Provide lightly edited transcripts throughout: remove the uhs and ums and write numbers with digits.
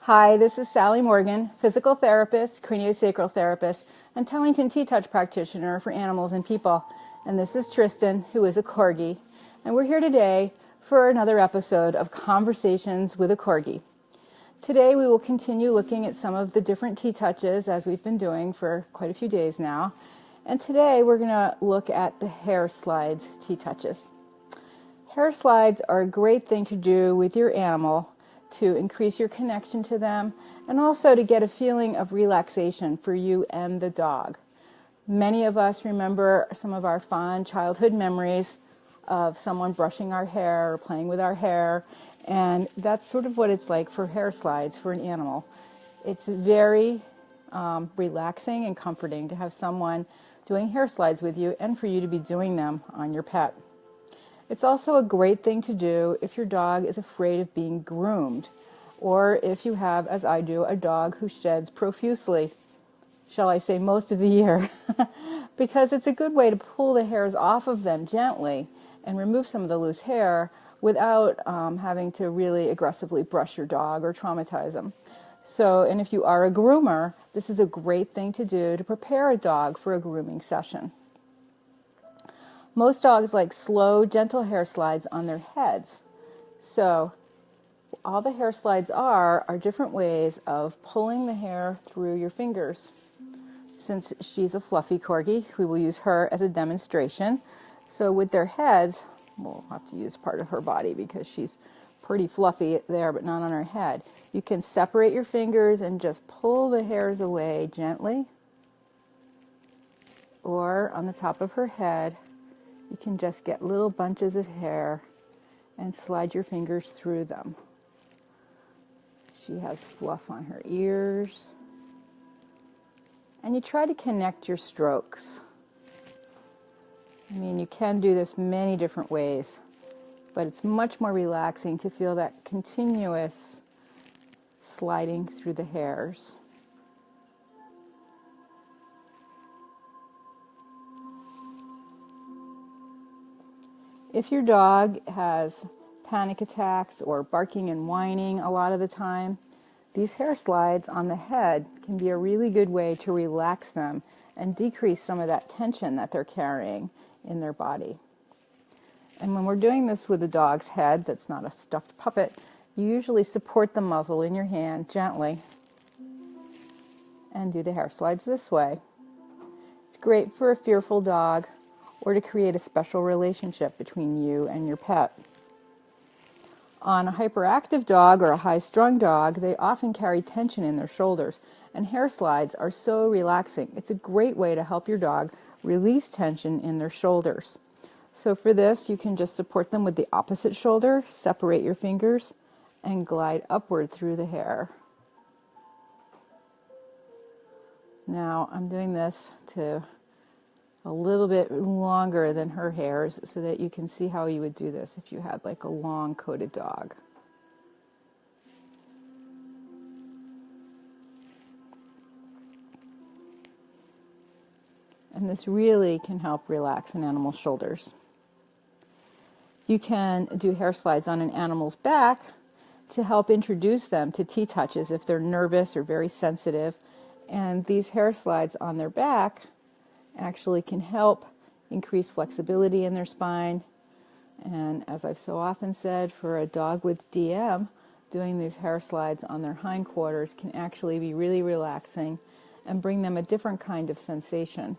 Hi, this is Sally Morgan, physical therapist, craniosacral therapist, and Tellington TTouch practitioner for animals and people. And this is Tristan, who is a Corgi. And we're here today for another episode of Conversations with a Corgi. Today we will continue looking at some of the different TTouches as we've been doing for quite a few days now. And today we're going to look at the hair slides TTouches. Hair slides are a great thing to do with your animal to increase your connection to them and also to get a feeling of relaxation for you and the dog. Many of us remember some of our fond childhood memories of someone brushing our hair or playing with our hair, and that's sort of what it's like for hair slides for an animal. It's very relaxing and comforting to have someone doing hair slides with you and for you to be doing them on your pet. It's also a great thing to do if your dog is afraid of being groomed, or if you have, as I do, a dog who sheds profusely, shall I say most of the year, because it's a good way to pull the hairs off of them gently and remove some of the loose hair without having to really aggressively brush your dog or traumatize them. So, and if you are a groomer, this is a great thing to do to prepare a dog for a grooming session. Most dogs like slow, gentle hair slides on their heads. So all the hair slides are different ways of pulling the hair through your fingers. Since she's a fluffy Corgi, we will use her as a demonstration. So with their heads, we'll have to use part of her body because she's pretty fluffy there, but not on her head. You can separate your fingers and just pull the hairs away gently. Or on the top of her head, you can just get little bunches of hair and slide your fingers through them. She has fluff on her ears. And you try to connect your strokes. I mean, you can do this many different ways, but it's much more relaxing to feel that continuous sliding through the hairs. If your dog has panic attacks or barking and whining a lot of the time, these hair slides on the head can be a really good way to relax them and decrease some of that tension that they're carrying in their body. And when we're doing this with a dog's head that's not a stuffed puppet, you usually support the muzzle in your hand gently and do the hair slides this way. It's great for a fearful dog or to create a special relationship between you and your pet. On a hyperactive dog or a high-strung dog, they often carry tension in their shoulders, and hair slides are so relaxing. It's a great way to help your dog release tension in their shoulders. So for this, you can just support them with the opposite shoulder, separate your fingers, and glide upward through the hair. Now, I'm doing this to a little bit longer than her hairs so that you can see how you would do this if you had like a long coated dog. And this really can help relax an animal's shoulders. You can do hair slides on an animal's back to help introduce them to TTouches if they're nervous or very sensitive. And these hair slides on their back actually can help increase flexibility in their spine. And as I've so often said, for a dog with DM, doing these hair slides on their hindquarters can actually be really relaxing and bring them a different kind of sensation.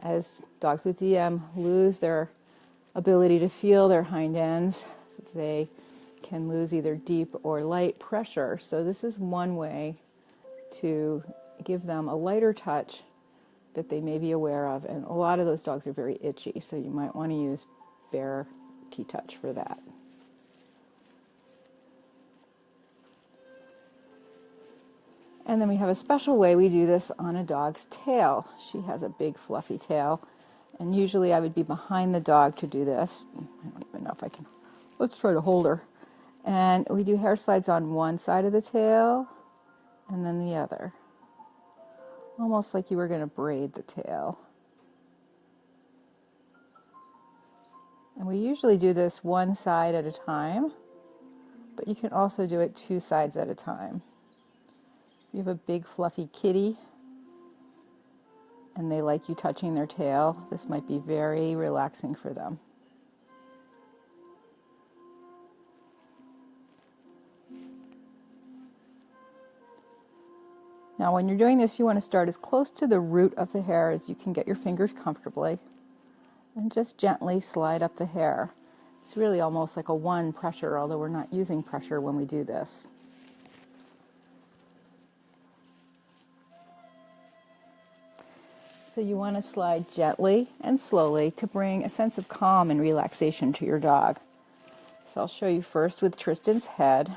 As dogs with DM lose their ability to feel their hind ends, they can lose either deep or light pressure. So this is one way to give them a lighter touch that they may be aware of, and a lot of those dogs are very itchy, so you might want to use bare TTouch for that. And then we have a special way we do this on a dog's tail. She has a big fluffy tail, and usually I would be behind the dog to do this. I don't even know if I can. Let's try to hold her. And we do hair slides on one side of the tail and then the other. Almost like you were going to braid the tail. And we usually do this one side at a time, but you can also do it two sides at a time. you have a big fluffy kitty and they like you touching their tail, this might be very relaxing for them. Now when you're doing this, you want to start as close to the root of the hair as you can get your fingers comfortably, and just gently slide up the hair. It's really almost like a one pressure, although we're not using pressure when we do this. So you want to slide gently and slowly to bring a sense of calm and relaxation to your dog. So I'll show you first with Tristan's head.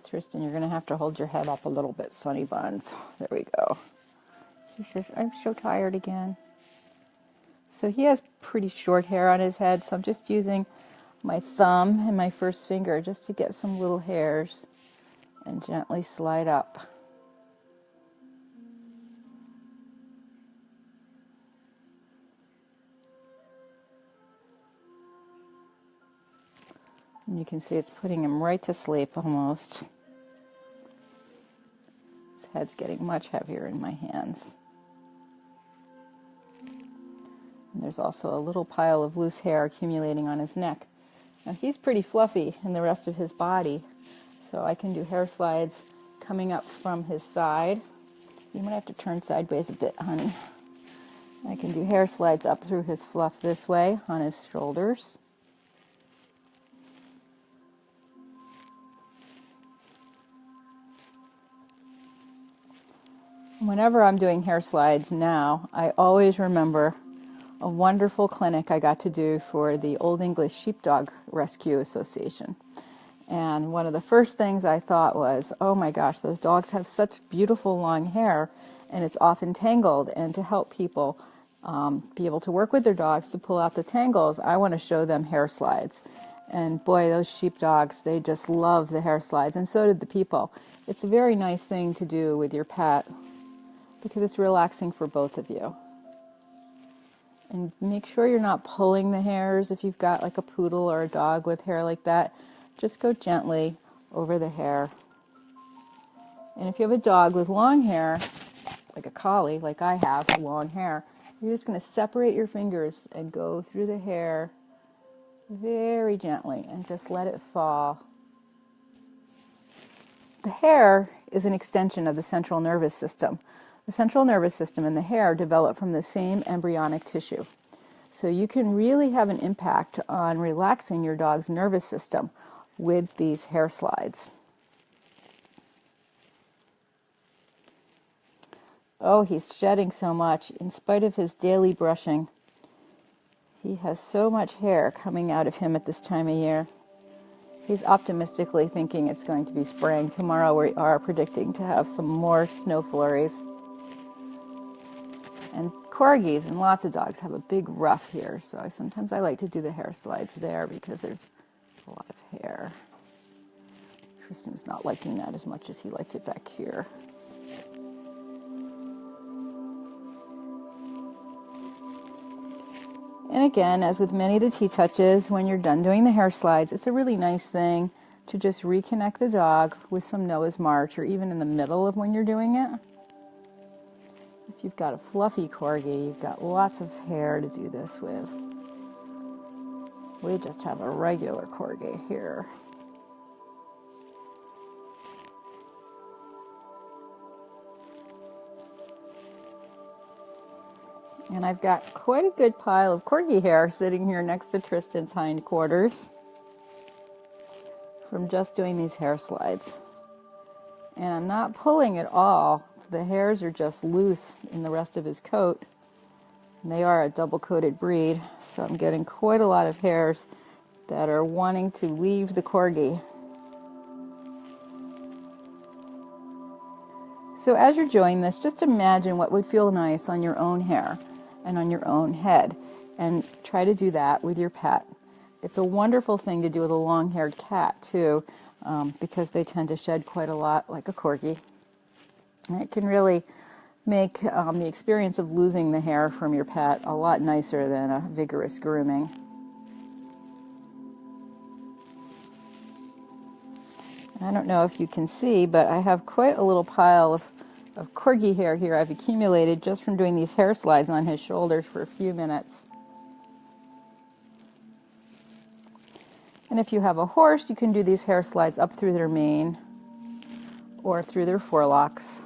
Tristan, you're going to have to hold your head up a little bit, Sunny Buns. There we go. He says, I'm so tired again. So he has pretty short hair on his head, so I'm just using my thumb and my first finger just to get some little hairs and gently slide up. And you can see it's putting him right to sleep almost. His head's getting much heavier in my hands. And there's also a little pile of loose hair accumulating on his neck. Now he's pretty fluffy in the rest of his body, so I can do hair slides coming up from his side. You might have to turn sideways a bit, honey. I can do hair slides up through his fluff this way on his shoulders. Whenever I'm doing hair slides now, I always remember a wonderful clinic I got to do for the Old English Sheepdog Rescue Association. And one of the first things I thought was, oh my gosh, those dogs have such beautiful long hair and it's often tangled. And to help people be able to work with their dogs to pull out the tangles, I want to show them hair slides. And boy, those sheepdogs, they just love the hair slides, and so did the people. It's a very nice thing to do with your pet because it's relaxing for both of you. And make sure you're not pulling the hairs. If you've got like a poodle or a dog with hair like that, just go gently over the hair. And if you have a dog with long hair, like a collie, like I have, long hair, you're just going to separate your fingers and go through the hair very gently and just let it fall. The hair is an extension of the central nervous system. The central nervous system and the hair develop from the same embryonic tissue. So you can really have an impact on relaxing your dog's nervous system with these hair slides. Oh, he's shedding so much in spite of his daily brushing. He has so much hair coming out of him at this time of year. He's optimistically thinking it's going to be spring. Tomorrow we are predicting to have some more snow flurries. And Corgis and lots of dogs have a big ruff here, so sometimes I like to do the hair slides there because there's a lot of hair. Tristan's not liking that as much as he liked it back here. And again, as with many of the TTouches, when you're done doing the hair slides, it's a really nice thing to just reconnect the dog with some Noah's March, or even in the middle of when you're doing it. If you've got a fluffy Corgi, you've got lots of hair to do this with. We just have a regular Corgi here. And I've got quite a good pile of Corgi hair sitting here next to Tristan's hindquarters from just doing these hair slides. And I'm not pulling at all. The hairs are just loose in the rest of his coat. And they are a double-coated breed, so I'm getting quite a lot of hairs that are wanting to leave the Corgi. So as you're doing this, just imagine what would feel nice on your own hair and on your own head, and try to do that with your pet. It's a wonderful thing to do with a long-haired cat too, because they tend to shed quite a lot like a Corgi. And it can really make the experience of losing the hair from your pet a lot nicer than a vigorous grooming. I don't know if you can see, but I have quite a little pile of Corgi hair here I've accumulated just from doing these hair slides on his shoulders for a few minutes. And if you have a horse, you can do these hair slides up through their mane or through their forelocks.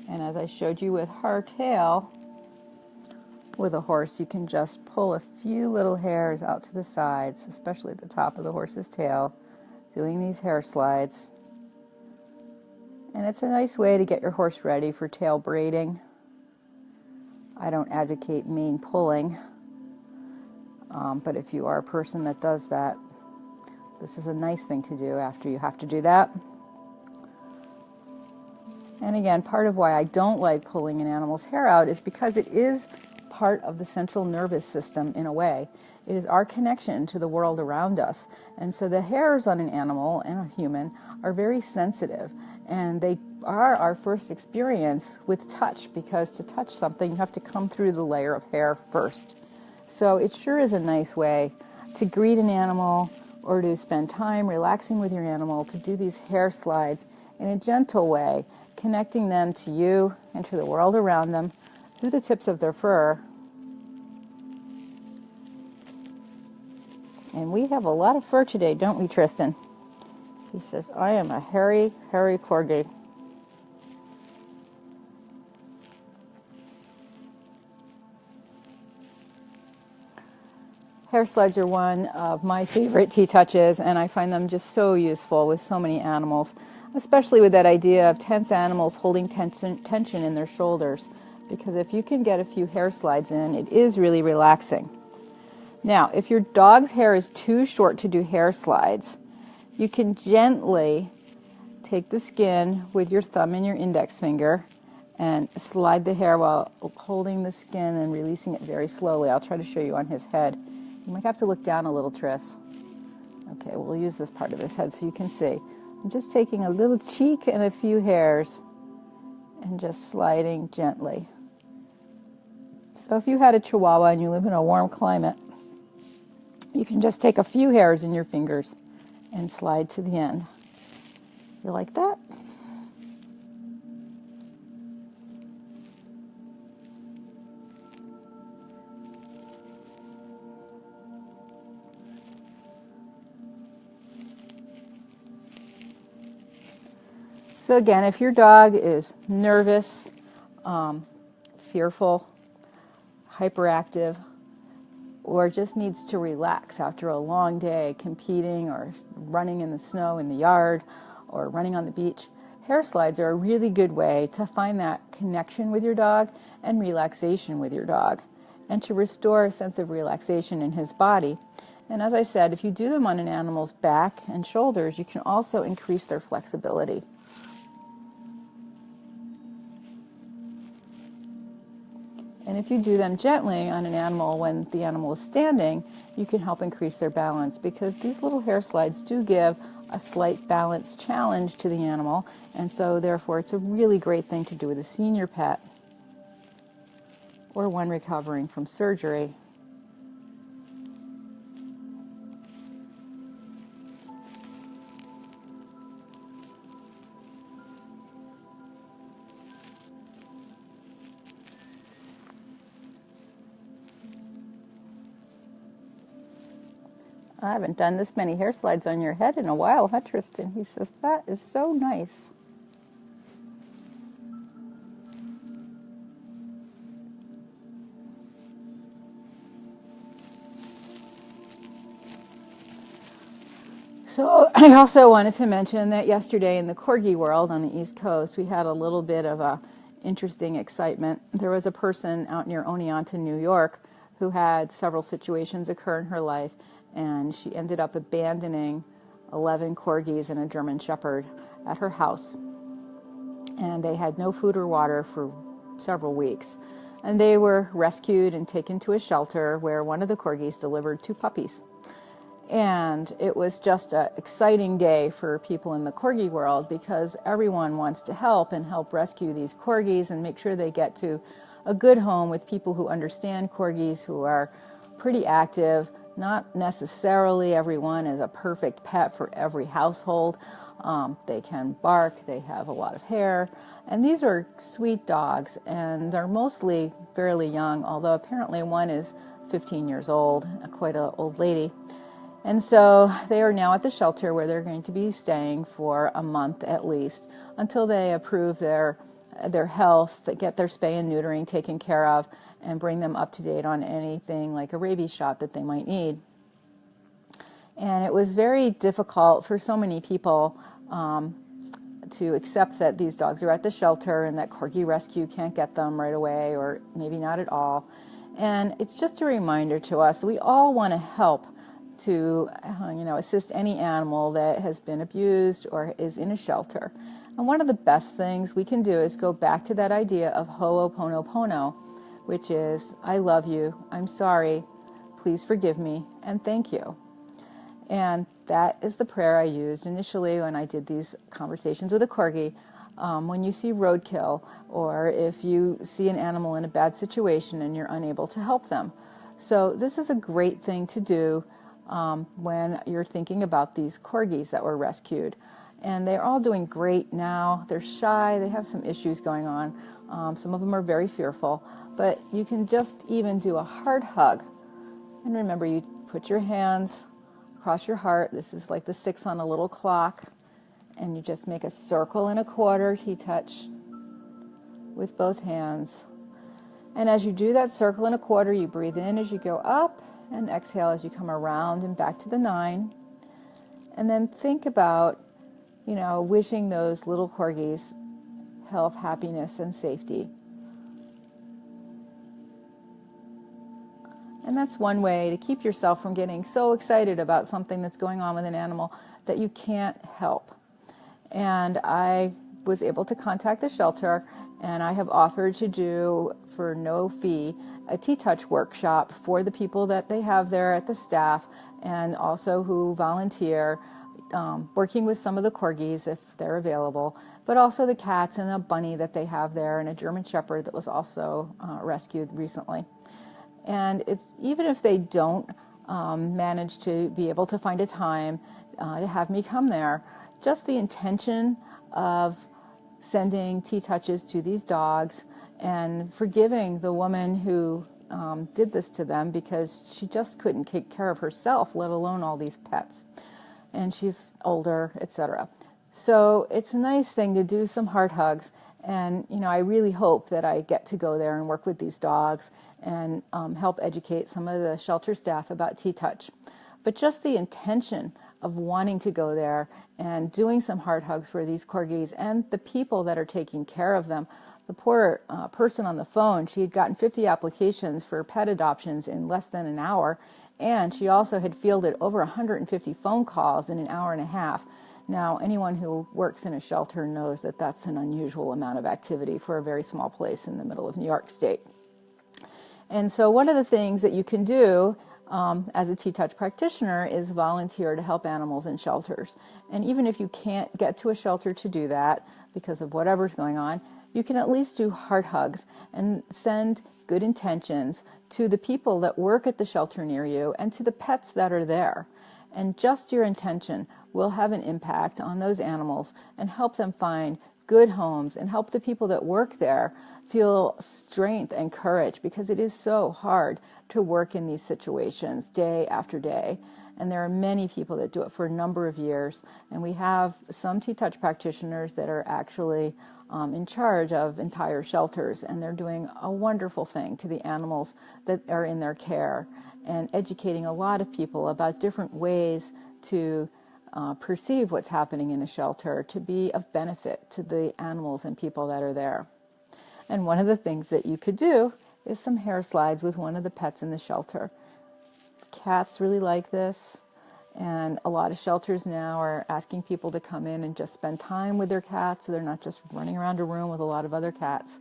And as I showed you with hardtail, with a horse, you can just pull a few little hairs out to the sides, especially at the top of the horse's tail, doing these hair slides. And it's a nice way to get your horse ready for tail braiding. I don't advocate mane pulling, but if you are a person that does that, this is a nice thing to do after you have to do that. And again, part of why I don't like pulling an animal's hair out is because it is part of the central nervous system in a way. It is our connection to the world around us. And so the hairs on an animal and a human are very sensitive. And they are our first experience with touch, because to touch something, you have to come through the layer of hair first. So it sure is a nice way to greet an animal or to spend time relaxing with your animal, to do these hair slides in a gentle way, connecting them to you and to the world around them through the tips of their fur. And we have a lot of fur today, don't we, Tristan? He says, I am a hairy, hairy Corgi. Hair slides are one of my favorite TTouches, and I find them just so useful with so many animals, especially with that idea of tense animals holding tension in their shoulders, because if you can get a few hair slides in, it is really relaxing. Now, if your dog's hair is too short to do hair slides, you can gently take the skin with your thumb and your index finger and slide the hair while holding the skin and releasing it very slowly. I'll try to show you on his head. You might have to look down a little, Tris. Okay, we'll use this part of his head so you can see. I'm just taking a little cheek and a few hairs and just sliding gently. So if you had a Chihuahua and you live in a warm climate, you can just take a few hairs in your fingers and slide to the end. You like that? So again, if your dog is nervous, fearful, hyperactive, or just needs to relax after a long day competing or running in the snow in the yard or running on the beach, hair slides are a really good way to find that connection with your dog and relaxation with your dog, and to restore a sense of relaxation in his body. And as I said, if you do them on an animal's back and shoulders, you can also increase their flexibility. And if you do them gently on an animal when the animal is standing, you can help increase their balance, because these little hair slides do give a slight balance challenge to the animal, and so therefore it's a really great thing to do with a senior pet or one recovering from surgery. I haven't done this many hair slides on your head in a while, huh, Tristan? He says, that is so nice. So I also wanted to mention that yesterday in the Corgi world on the East Coast, we had a little bit of a interesting excitement. There was a person out near Oneonta, New York, who had several situations occur in her life, and she ended up abandoning 11 Corgis and a German Shepherd at her house. And they had no food or water for several weeks. And they were rescued and taken to a shelter where one of the Corgis delivered 2 puppies. And it was just an exciting day for people in the Corgi world, because everyone wants to help and help rescue these Corgis and make sure they get to a good home with people who understand Corgis, who are pretty active, Not necessarily everyone is a perfect pet for every household. They can bark, they have a lot of hair, and these are sweet dogs, and they're mostly fairly young, although apparently one is 15 years old, quite an old lady. And so they are now at the shelter where they're going to be staying for a month at least until they approve their health, get their spay and neutering taken care of, and bring them up to date on anything like a rabies shot that they might need. And it was very difficult for so many people to accept that these dogs are at the shelter and that Corgi Rescue can't get them right away, or maybe not at all. And it's just a reminder to us that we all want to help to assist any animal that has been abused or is in a shelter. And one of the best things we can do is go back to that idea of ho'oponopono, which is, I love you, I'm sorry, please forgive me, and thank you. And that is the prayer I used initially when I did these conversations with a Corgi. When you see roadkill, or if you see an animal in a bad situation and you're unable to help them. So this is a great thing to do when you're thinking about these Corgis that were rescued. And they're all doing great now. They're shy, they have some issues going on. Some of them are very fearful, but you can just even do a heart hug. And remember, you put your hands across your heart. This is like the 6 on a little clock. And you just make a circle and a quarter, TTouch, with both hands. And as you do that circle and a quarter, you breathe in as you go up and exhale as you come around and back to the 9. And then think about, wishing those little Corgis health, happiness, and safety. And that's one way to keep yourself from getting so excited about something that's going on with an animal that you can't help. And I was able to contact the shelter, and I have offered to do, for no fee, a TTouch workshop for the people that they have there at the staff, and also who volunteer, working with some of the Corgis if they're available, but also the cats and a bunny that they have there, and a German Shepherd that was also rescued recently. And it's even if they don't manage to be able to find a time to have me come there, just the intention of sending TTouches to these dogs and forgiving the woman who did this to them, because she just couldn't take care of herself, let alone all these pets. And she's older, etc. So it's a nice thing to do some heart hugs. And, I really hope that I get to go there and work with these dogs and help educate some of the shelter staff about TTouch. But just the intention of wanting to go there and doing some heart hugs for these Corgis and the people that are taking care of them. The poor person on the phone, she had gotten 50 applications for pet adoptions in less than an hour, and she also had fielded over 150 phone calls in an hour and a half. Now, anyone who works in a shelter knows that that's an unusual amount of activity for a very small place in the middle of New York State. And so one of the things that you can do as a TTouch practitioner is volunteer to help animals in shelters. And even if you can't get to a shelter to do that because of whatever's going on, you can at least do heart hugs and send good intentions to the people that work at the shelter near you and to the pets that are there. And just your intention will have an impact on those animals and help them find good homes and help the people that work there feel strength and courage, because it is so hard to work in these situations day after day. And there are many people that do it for a number of years. And we have some TTouch practitioners that are actually in charge of entire shelters, and they're doing a wonderful thing to the animals that are in their care and educating a lot of people about different ways to perceive what's happening in a shelter to be of benefit to the animals and people that are there. And one of the things that you could do is some hair slides with one of the pets in the shelter. Cats really like this, and a lot of shelters now are asking people to come in and just spend time with their cats, so they're not just running around a room with a lot of other cats.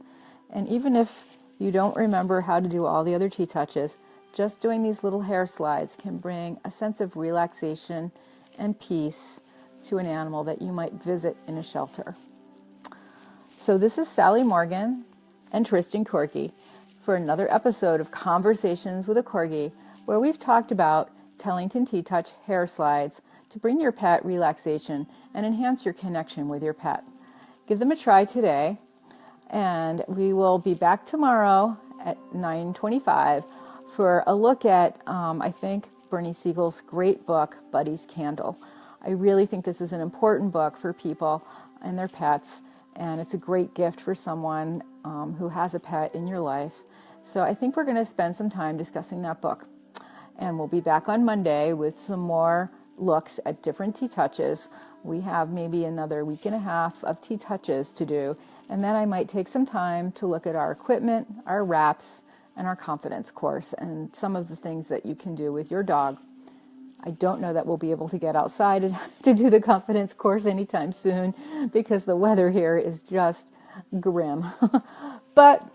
And even if you don't remember how to do all the other TTouches, just doing these little hair slides can bring a sense of relaxation and peace to an animal that you might visit in a shelter. So this is Sally Morgan and Tristan Corgi for another episode of Conversations with a Corgi, where we've talked about Tellington TTouch hair slides to bring your pet relaxation and enhance your connection with your pet. Give them a try today, and we will be back tomorrow at 9:25 for a look at, I think, Bernie Siegel's great book, Buddy's Candle. I really think this is an important book for people and their pets, and it's a great gift for someone who has a pet in your life. So I think we're going to spend some time discussing that book. And we'll be back on Monday with some more looks at different TTouches. We have maybe another week and a half of TTouches to do, and then I might take some time to look at our equipment, our wraps, and our confidence course, and some of the things that you can do with your dog. I don't know that we'll be able to get outside to do the confidence course anytime soon because the weather here is just grim. But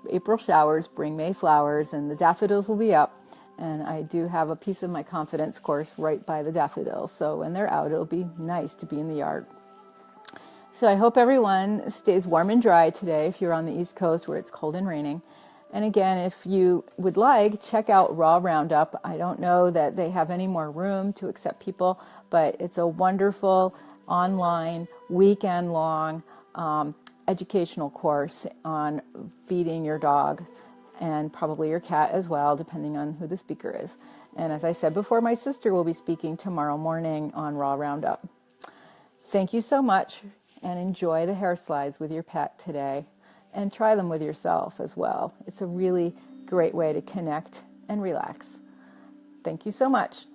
April showers bring May flowers, and the daffodils will be up. And I do have a piece of my confidence course right by the daffodils. So when they're out, it'll be nice to be in the yard. So I hope everyone stays warm and dry today if you're on the East Coast where it's cold and raining. And again, if you would like, check out Raw Roundup. I don't know that they have any more room to accept people, but it's a wonderful online, weekend-long educational course on feeding your dog and probably your cat as well, depending on who the speaker is. And as I said before, my sister will be speaking tomorrow morning on Raw Roundup. Thank you so much, and enjoy the hair slides with your pet today, and try them with yourself as well. It's a really great way to connect and relax. Thank you so much.